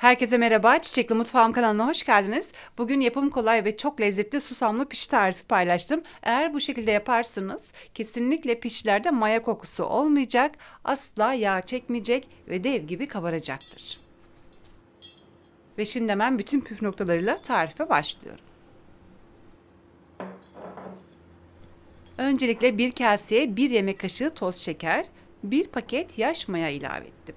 Herkese merhaba, Çiçekli Mutfağım kanalına hoş geldiniz. Bugün yapım kolay ve çok lezzetli susamlı pişi tarifi paylaştım. Eğer bu şekilde yaparsanız kesinlikle pişilerde maya kokusu olmayacak, asla yağ çekmeyecek ve dev gibi kabaracaktır. Ve şimdi hemen bütün püf noktalarıyla tarife başlıyorum. Öncelikle bir kaseye 1 yemek kaşığı toz şeker, 1 paket yaş maya ilave ettim.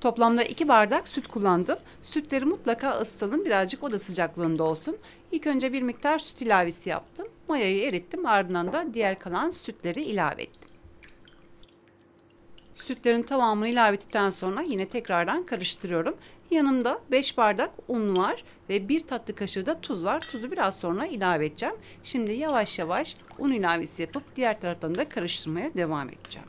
Toplamda 2 bardak süt kullandım. Sütleri mutlaka ısıtalım, birazcık oda sıcaklığında olsun. İlk önce bir miktar süt ilavesi yaptım. Mayayı erittim, ardından da diğer kalan sütleri ilave ettim. Sütlerin tamamını ilave ettikten sonra yine tekrardan karıştırıyorum. Yanımda 5 bardak un var ve 1 tatlı kaşığı da tuz var. Tuzu biraz sonra ilave edeceğim. Şimdi yavaş yavaş un ilavesi yapıp diğer taraftan da karıştırmaya devam edeceğim.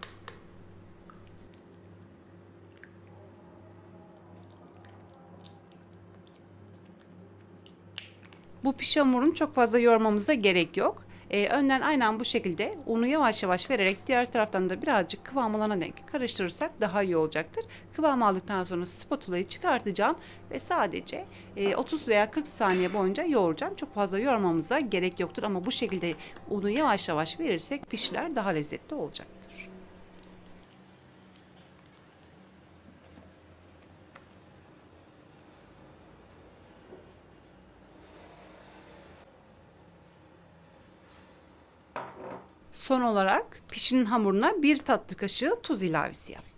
Bu pişi hamurunu çok fazla yoğurmamıza gerek yok. Önden aynen bu şekilde unu yavaş yavaş vererek diğer taraftan da birazcık kıvam alana denk karıştırırsak daha iyi olacaktır. Kıvam aldıktan sonra spatulayı çıkartacağım ve sadece 30 veya 40 saniye boyunca yoğuracağım. Çok fazla yoğurmamıza gerek yoktur ama bu şekilde unu yavaş yavaş verirsek pişiler daha lezzetli olacaktır. Son olarak pişinin hamuruna 1 tatlı kaşığı tuz ilavesi yaptım.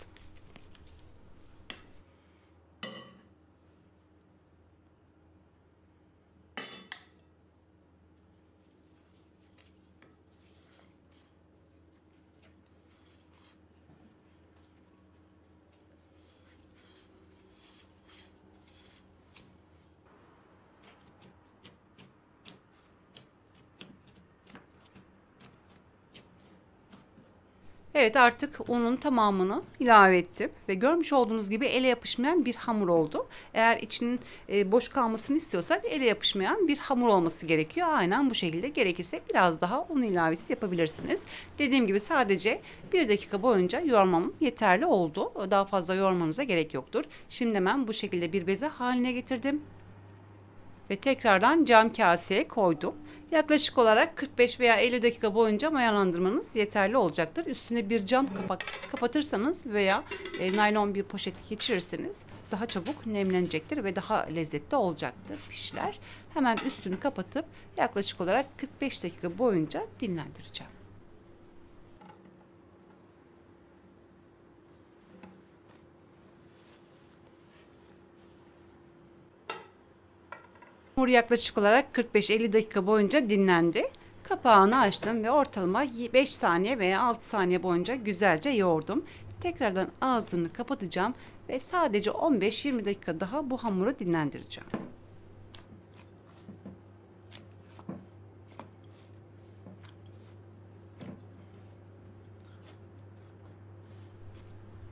Evet, artık unun tamamını ilave ettim ve görmüş olduğunuz gibi ele yapışmayan bir hamur oldu. Eğer içinin boş kalmasını istiyorsak ele yapışmayan bir hamur olması gerekiyor. Aynen bu şekilde, gerekirse biraz daha un ilavesi yapabilirsiniz. Dediğim gibi sadece 1 dakika boyunca yoğurmam yeterli oldu. Daha fazla yoğurmanıza gerek yoktur. Şimdi hemen bu şekilde bir beze haline getirdim ve tekrardan cam kaseye koydum. Yaklaşık olarak 45 veya 50 dakika boyunca mayalandırmanız yeterli olacaktır. Üstüne bir cam kapak kapatırsanız veya naylon bir poşet geçirirseniz daha çabuk nemlenecektir ve daha lezzetli olacaktır pişler. Hemen üstünü kapatıp yaklaşık olarak 45 dakika boyunca dinlendireceğim. Hamur yaklaşık olarak 45-50 dakika boyunca dinlendi. Kapağını açtım ve ortalama 5 saniye veya 6 saniye boyunca güzelce yoğurdum. Tekrardan ağzını kapatacağım ve sadece 15-20 dakika daha bu hamuru dinlendireceğim.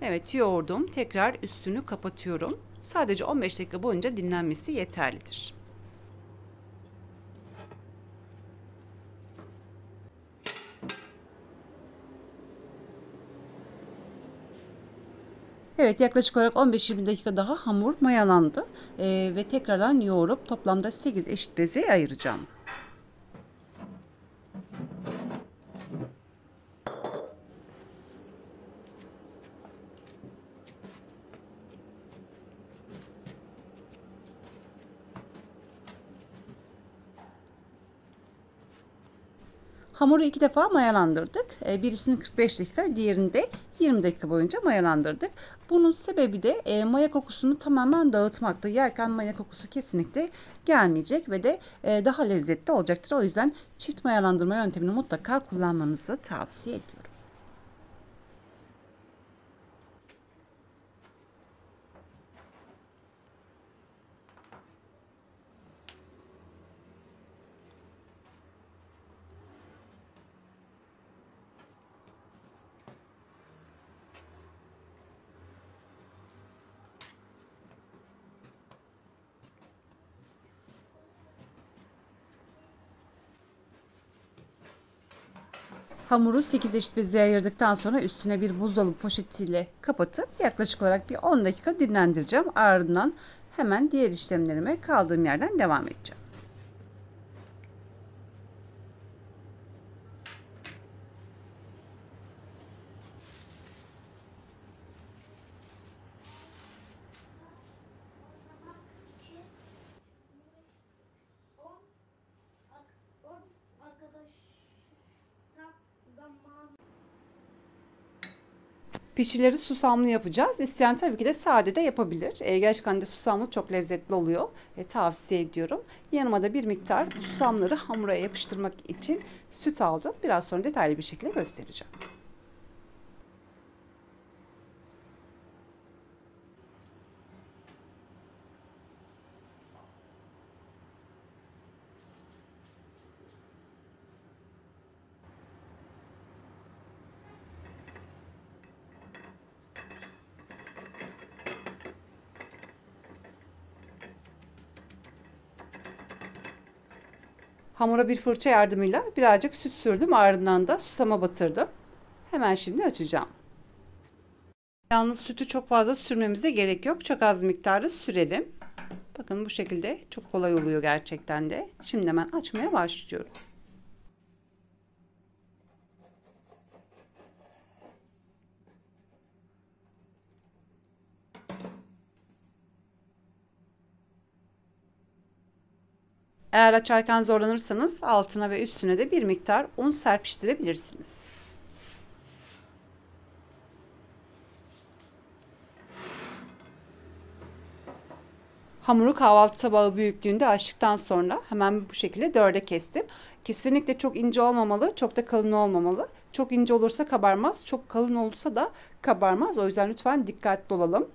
Evet, yoğurdum. Tekrar üstünü kapatıyorum. Sadece 15 dakika boyunca dinlenmesi yeterlidir. Evet, yaklaşık olarak 15-20 dakika daha hamur mayalandı. Ve tekrardan yoğurup toplamda 8 eşit beze ayıracağım. Hamuru 2 defa mayalandırdık. Birisini 45 dakika, diğerini de 20 dakika boyunca mayalandırdık. Bunun sebebi de maya kokusunu tamamen dağıtmaktı. Yerken maya kokusu kesinlikle gelmeyecek ve de daha lezzetli olacaktır. O yüzden çift mayalandırma yöntemini mutlaka kullanmanızı tavsiye ediyorum. Hamuru 8 eşit beziye ayırdıktan sonra üstüne bir buzdolabı poşetiyle kapatıp yaklaşık olarak bir 10 dakika dinlendireceğim. Ardından hemen diğer işlemlerime kaldığım yerden devam edeceğim. Pişileri susamlı yapacağız. İsteyen tabii ki de sade de yapabilir. Gerçekten de susamlı çok lezzetli oluyor. Tavsiye ediyorum. Yanıma da bir miktar bu susamları hamura yapıştırmak için süt aldım. Biraz sonra detaylı bir şekilde göstereceğim. Hamura bir fırça yardımıyla birazcık süt sürdüm. Ardından da susama batırdım. Hemen şimdi açacağım. Yalnız sütü çok fazla sürmemize gerek yok. Çok az miktarda sürelim. Bakın bu şekilde çok kolay oluyor gerçekten de. Şimdi hemen açmaya başlıyorum. Eğer açarken zorlanırsanız altına ve üstüne de bir miktar un serpiştirebilirsiniz. Hamuru kahvaltı tabağı büyüklüğünde açtıktan sonra hemen bu şekilde dörde kestim. Kesinlikle çok ince olmamalı, çok da kalın olmamalı. Çok ince olursa kabarmaz, çok kalın olursa da kabarmaz. O yüzden lütfen dikkatli olalım.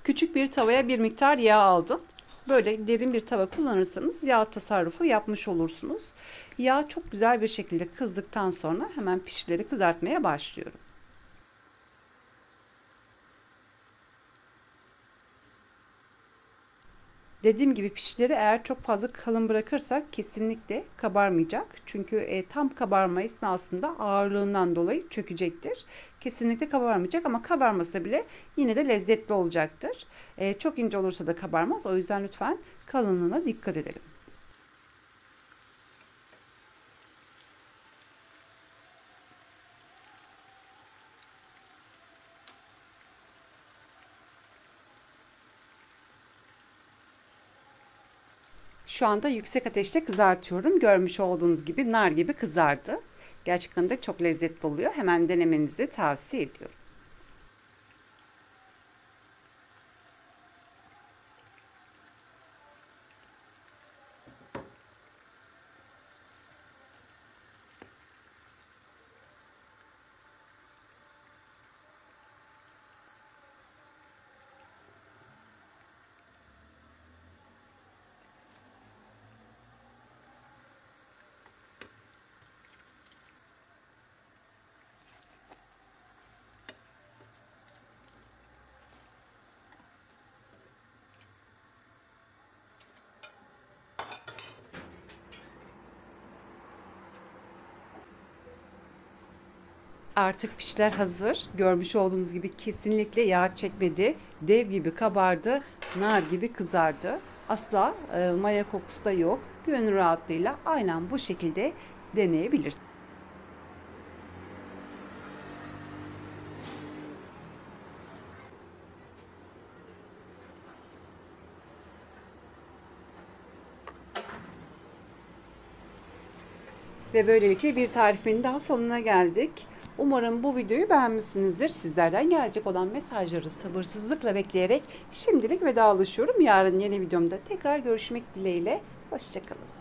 Küçük bir tavaya bir miktar yağ aldım. Böyle derin bir tava kullanırsanız yağ tasarrufu yapmış olursunuz. Yağ çok güzel bir şekilde kızdıktan sonra hemen pişileri kızartmaya başlıyorum. Dediğim gibi pişileri eğer çok fazla kalın bırakırsak kesinlikle kabarmayacak. Çünkü tam kabarma esnasında ağırlığından dolayı çökecektir. Kesinlikle kabarmayacak ama kabarmasa bile yine de lezzetli olacaktır. Çok ince olursa da kabarmaz. O yüzden lütfen kalınlığına dikkat edelim. Şu anda yüksek ateşte kızartıyorum. Görmüş olduğunuz gibi nar gibi kızardı. Gerçekten de çok lezzetli oluyor. Hemen denemenizi tavsiye ediyorum. Artık pişler hazır. Görmüş olduğunuz gibi kesinlikle yağ çekmedi. Dev gibi kabardı. Nar gibi kızardı. Asla maya kokusu da yok. Gönül rahatlığıyla aynen bu şekilde deneyebilirsiniz. Ve böylelikle bir tarifin daha sonuna geldik. Umarım bu videoyu beğenmişsinizdir. Sizlerden gelecek olan mesajları sabırsızlıkla bekleyerek şimdilik vedalaşıyorum. Yarın yeni videomda tekrar görüşmek dileğiyle. Hoşça kalın.